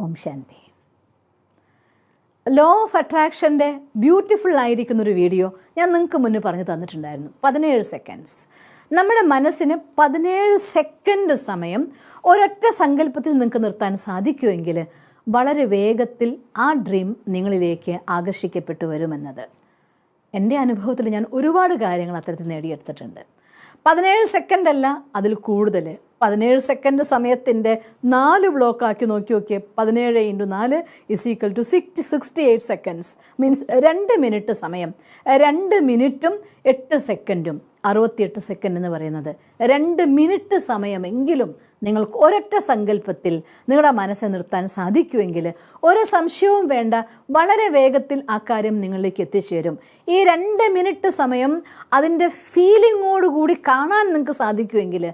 ഓം ശാന്തി. Law of അട്രാക്ഷൻ്റെ beautiful ആയിരിക്കുന്നൊരു വീഡിയോ ഞാൻ നിങ്ങൾക്ക് മുന്നേ പറഞ്ഞു തന്നിട്ടുണ്ടായിരുന്നു. 17 സെക്കൻഡ്സ്. നമ്മുടെ മനസ്സിന് 17 സെക്കൻഡ് സമയം ഒരൊറ്റ സങ്കല്പത്തിൽ നിങ്ങൾക്ക് നിർത്താൻ സാധിക്കുമെങ്കിൽ വളരെ വേഗത്തിൽ ആ ഡ്രീം നിങ്ങളിലേക്ക് ആകർഷിക്കപ്പെട്ടു വരുമെന്നത് എൻ്റെ അനുഭവത്തിൽ ഞാൻ ഒരുപാട് കാര്യങ്ങൾ അത്തരത്തിൽ നേടിയെടുത്തിട്ടുണ്ട്. 17 സെക്കൻഡ് അല്ല, അതിൽ കൂടുതൽ. 17 സെക്കൻഡ് സമയത്തിൻ്റെ 4 ബ്ലോക്കാക്കി നോക്കിയേ. 17 × 4 = 68 സെക്കൻഡ്സ്. മീൻസ് 2 മിനിറ്റ് സമയം. 2 മിനിറ്റും 8 സെക്കൻഡും 68 സെക്കൻഡ് എന്ന് പറയുന്നത് 2 മിനിറ്റ് സമയമെങ്കിലും നിങ്ങൾക്ക് ഒരൊറ്റ സങ്കല്പത്തിൽ നിങ്ങളുടെ മനസ്സെ നിർത്താൻ സാധിക്കുമെങ്കിൽ ഒരു സംശയവും വേണ്ട, വളരെ വേഗത്തിൽ ആ കാര്യം നിങ്ങളിലേക്ക് എത്തിച്ചേരും. ഈ 2 മിനിറ്റ് സമയം അതിൻ്റെ ഫീലിങ്ങോടുകൂടി കാണാൻ നിങ്ങൾക്ക് സാധിക്കുമെങ്കിൽ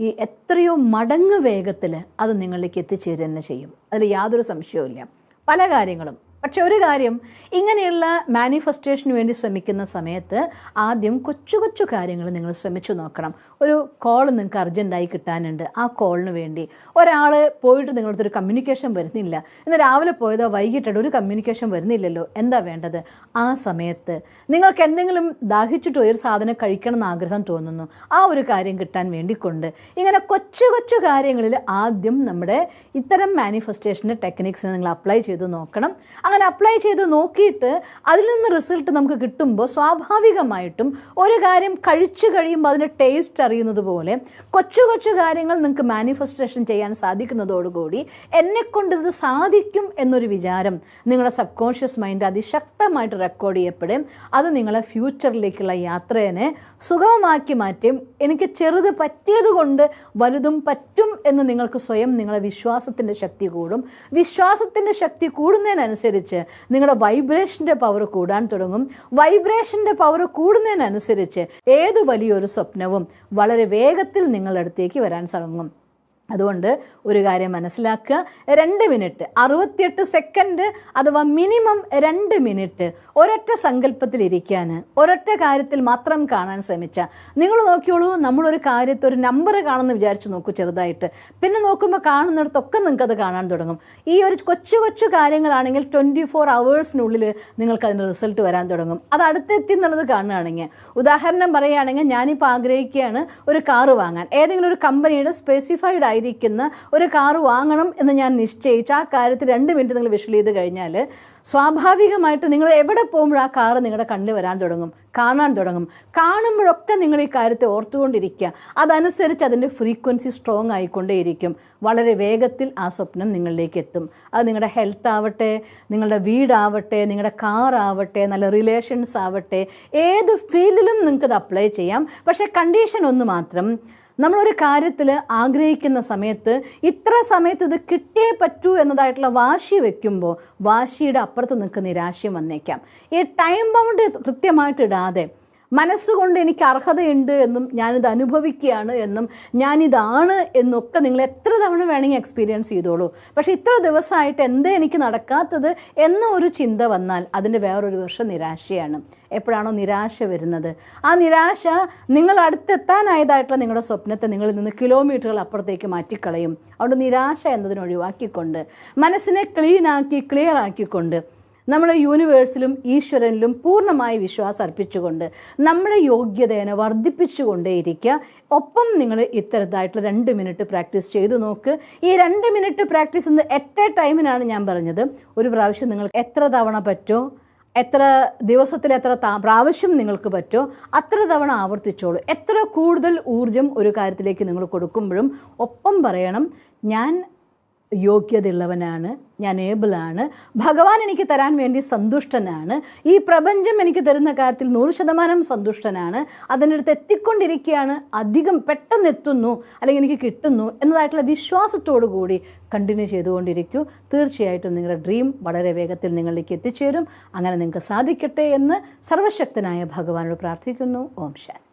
ഈ എത്രയോ മടങ്ങ് വേഗത്തിൽ അത് നിങ്ങളിലേക്ക് എത്തിച്ചേരുക തന്നെ ചെയ്യും. അതിൽ യാതൊരു സംശയവുമില്ല. പല കാര്യങ്ങളും. പക്ഷെ ഒരു കാര്യം, ഇങ്ങനെയുള്ള മാനിഫെസ്റ്റേഷന് വേണ്ടി ശ്രമിക്കുന്ന സമയത്ത് ആദ്യം കൊച്ചു കൊച്ചു കാര്യങ്ങൾ നിങ്ങൾ ശ്രമിച്ചു നോക്കണം. ഒരു കോൾ നിങ്ങൾക്ക് അർജൻറ്റായി കിട്ടാനുണ്ട്. ആ കോളിന് വേണ്ടി ഒരാൾ പോയിട്ട് നിങ്ങളടുത്തൊരു കമ്മ്യൂണിക്കേഷൻ വരുന്നില്ല. ഇന്ന് രാവിലെ പോയതോ വൈകിട്ടായിട്ട് ഒരു കമ്മ്യൂണിക്കേഷൻ വരുന്നില്ലല്ലോ. എന്താ വേണ്ടത്? ആ സമയത്ത് നിങ്ങൾക്ക് എന്തെങ്കിലും ദാഹിച്ചിട്ടോ ഒരു സാധനം കഴിക്കണം എന്ന് ആഗ്രഹം തോന്നുന്നു. ആ ഒരു കാര്യം കിട്ടാൻ വേണ്ടിക്കൊണ്ട് ഇങ്ങനെ കൊച്ചു കൊച്ചു കാര്യങ്ങളിൽ ആദ്യം നമ്മുടെ ഇത്തരം മാനിഫെസ്റ്റേഷൻ്റെ ടെക്നിക്സിനെ നിങ്ങൾ അപ്ലൈ ചെയ്ത് നോക്കണം. അങ്ങനെ അപ്ലൈ ചെയ്ത് നോക്കിയിട്ട് അതിൽ നിന്ന് റിസൾട്ട് നമുക്ക് കിട്ടുമ്പോൾ സ്വാഭാവികമായിട്ടും ഒരു കാര്യം കഴിച്ചു കഴിയുമ്പോൾ അതിൻ്റെ ടേസ്റ്റ് അറിയുന്നത് പോലെ കൊച്ചു കൊച്ചു കാര്യങ്ങൾ നിങ്ങൾക്ക് മാനിഫെസ്റ്റേഷൻ ചെയ്യാൻ സാധിക്കുന്നതോടുകൂടി എന്നെക്കൊണ്ട് ഇത് സാധിക്കും എന്നൊരു വിചാരം നിങ്ങളുടെ സബ് കോൺഷ്യസ് മൈൻഡ് അതിശക്തമായിട്ട് റെക്കോർഡ് ചെയ്യപ്പെടും. അത് നിങ്ങളെ ഫ്യൂച്ചറിലേക്കുള്ള യാത്രയെ സുഗമമാക്കി മാറ്റും. എനിക്ക് ചെറുത് പറ്റിയതുകൊണ്ട് വലുതും പറ്റും എന്ന് നിങ്ങൾക്ക് സ്വയം നിങ്ങളെ വിശ്വാസത്തിൻ്റെ ശക്തി കൂടും. വിശ്വാസത്തിൻ്റെ ശക്തി കൂടുന്നതിനനുസരിച്ച് നിങ്ങളുടെ വൈബ്രേഷൻ്റെ പവർ കൂടാൻ തുടങ്ങും. വൈബ്രേഷൻ്റെ പവർ കൂടുന്നതിനനുസരിച്ച് ഏത് വലിയൊരു സ്വപ്നവും വളരെ വേഗത്തിൽ നിങ്ങളുടെ അടുത്തേക്ക് വരാൻ തുടങ്ങും. അതുകൊണ്ട് ഒരു കാര്യം മനസ്സിലാക്കുക, 2 മിനിറ്റ് 68 സെക്കൻഡ് അഥവാ മിനിമം 2 മിനിറ്റ് ഒരൊറ്റ സങ്കല്പത്തിലിരിക്കാൻ, ഒരൊറ്റ കാര്യത്തിൽ മാത്രം കാണാൻ ശ്രമിച്ചാൽ നിങ്ങൾ നോക്കിയോളൂ. നമ്മളൊരു കാര്യത്തിൽ ഒരു നമ്പർ കാണുമെന്ന് വിചാരിച്ച് നോക്കൂ ചെറുതായിട്ട്. പിന്നെ നോക്കുമ്പോൾ കാണുന്നിടത്തൊക്കെ നിങ്ങൾക്കത് കാണാൻ തുടങ്ങും. ഈ ഒരു കൊച്ചു കൊച്ചു കാര്യങ്ങളാണെങ്കിൽ 24 അവേഴ്സിനുള്ളിൽ നിങ്ങൾക്കതിൻ്റെ റിസൾട്ട് വരാൻ തുടങ്ങും. അത് അടുത്തെത്തി എന്നുള്ളത് കാണുകയാണെങ്കിൽ, ഉദാഹരണം പറയുകയാണെങ്കിൽ ഞാനിപ്പോൾ ആഗ്രഹിക്കുകയാണ് ഒരു കാറ് വാങ്ങാൻ. ഏതെങ്കിലും ഒരു കമ്പനിയുടെ സ്പെസിഫൈഡ് ആയിരിക്കുന്ന ഒരു കാറ് വാങ്ങണം എന്ന് ഞാൻ നിശ്ചയിച്ച് ആ കാര്യത്തിൽ 2 മിനിറ്റ് നിങ്ങൾ വിഷ്വൽ ചെയ്ത് കഴിഞ്ഞാൽ സ്വാഭാവികമായിട്ട് നിങ്ങൾ എവിടെ പോകുമ്പോൾ ആ കാറ് നിങ്ങളുടെ കണ്ണിൽ വരാൻ തുടങ്ങും, കാണാൻ തുടങ്ങും. കാണുമ്പോഴൊക്കെ നിങ്ങൾ ഈ കാര്യത്തെ ഓർത്തുകൊണ്ടിരിക്കുക. അതനുസരിച്ച് അതിൻ്റെ ഫ്രീക്വൻസി സ്ട്രോങ് ആയിക്കൊണ്ടേയിരിക്കും. വളരെ വേഗത്തിൽ ആ സ്വപ്നം നിങ്ങളിലേക്ക് എത്തും. അത് നിങ്ങളുടെ ഹെൽത്ത് ആവട്ടെ, നിങ്ങളുടെ വീടാവട്ടെ, നിങ്ങളുടെ കാറാവട്ടെ, നല്ല റിലേഷൻസ് ആവട്ടെ, ഏത് ഫീൽഡിലും നിങ്ങൾക്കത് അപ്ലൈ ചെയ്യാം. പക്ഷേ കണ്ടീഷൻ ഒന്ന് മാത്രം, നമ്മളൊരു കാര്യത്തിൽ ആഗ്രഹിക്കുന്ന സമയത്ത് ഇത്ര സമയത്ത് ഇത് കിട്ടിയേ പറ്റൂ എന്നതായിട്ടുള്ള വാശി വയ്ക്കുമ്പോൾ വാശിയുടെ അപ്പുറത്ത് നിങ്ങൾക്ക് നിരാശയും വന്നേക്കാം. ഈ ടൈം ബൗണ്ട് കൃത്യമായിട്ട് ഇടാതെ മനസ്സുകൊണ്ട് എനിക്ക് അർഹതയുണ്ട് എന്നും ഞാനിത് അനുഭവിക്കുകയാണ് എന്നും ഞാനിതാണ് എന്നൊക്കെ നിങ്ങൾ എത്ര തവണ വേണമെങ്കിൽ എക്സ്പീരിയൻസ് ചെയ്തോളൂ. പക്ഷേ ഇത്ര ദിവസമായിട്ട് എന്തേ എനിക്ക് നടക്കാത്തത് എന്ന ഒരു ചിന്ത വന്നാൽ അതിൻ്റെ വേറൊരു വർഷം നിരാശയാണ്. എപ്പോഴാണോ നിരാശ വരുന്നത്, ആ നിരാശ നിങ്ങൾ അടുത്തെത്താനായതായിട്ടുള്ള നിങ്ങളുടെ സ്വപ്നത്തെ നിങ്ങളിൽ നിന്ന് കിലോമീറ്ററുകൾ അപ്പുറത്തേക്ക് മാറ്റിക്കളയും. അതുകൊണ്ട് നിരാശ എന്നതിനെ ഒഴിവാക്കിക്കൊണ്ട് മനസ്സിനെ ക്ലിയർ ആക്കിക്കൊണ്ട് നമ്മുടെ യൂണിവേഴ്സിലും ഈശ്വരനിലും പൂർണ്ണമായി വിശ്വാസം അർപ്പിച്ചുകൊണ്ട് നമ്മുടെ യോഗ്യതയെ വർദ്ധിപ്പിച്ചുകൊണ്ടേയിരിക്കുക. ഒപ്പം നിങ്ങൾ ഇത്തരത്തായിട്ടുള്ള 2 മിനിറ്റ് പ്രാക്ടീസ് ചെയ്ത് നോക്ക്. ഈ 2 മിനിറ്റ് പ്രാക്ടീസ് ഒന്ന് എറ്റ് എ ടൈമിനാണ് ഞാൻ പറഞ്ഞത്. ഒരു പ്രാവശ്യം നിങ്ങൾ എത്ര തവണ പറ്റോ, എത്ര ദിവസത്തിൽ എത്ര പ്രാവശ്യം നിങ്ങൾക്ക് പറ്റോ അത്ര തവണ ആവർത്തിച്ചോളൂ. എത്ര കൂടുതൽ ഊർജം ഒരു കാര്യത്തിലേക്ക് നിങ്ങൾ കൊടുക്കുമ്പോഴും ഒപ്പം പറയണം, ഞാൻ യോഗ്യതയുള്ളവനാണ്, ഞാൻ ഏബിളാണ്, ഭഗവാൻ എനിക്ക് തരാൻ വേണ്ടി സന്തുഷ്ടനാണ്, ഈ പ്രപഞ്ചം എനിക്ക് തരുന്ന കാര്യത്തിൽ 100% സന്തുഷ്ടനാണ്, അതിൻ്റെ അടുത്ത് എത്തിക്കൊണ്ടിരിക്കുകയാണ്, അധികം പെട്ടെന്ന് എത്തുന്നു അല്ലെങ്കിൽ എനിക്ക് കിട്ടുന്നു എന്നതായിട്ടുള്ള വിശ്വാസത്തോടു കൂടി കണ്ടിന്യൂ ചെയ്തുകൊണ്ടിരിക്കൂ. തീർച്ചയായിട്ടും നിങ്ങളുടെ ഡ്രീം വളരെ വേഗത്തിൽ നിങ്ങളിലേക്ക് എത്തിച്ചേരും. അങ്ങനെ നിങ്ങൾക്ക് സാധിക്കട്ടെ എന്ന് സർവശക്തനായ ഭഗവാനോട് പ്രാർത്ഥിക്കുന്നു. ഓം ശാന്തി.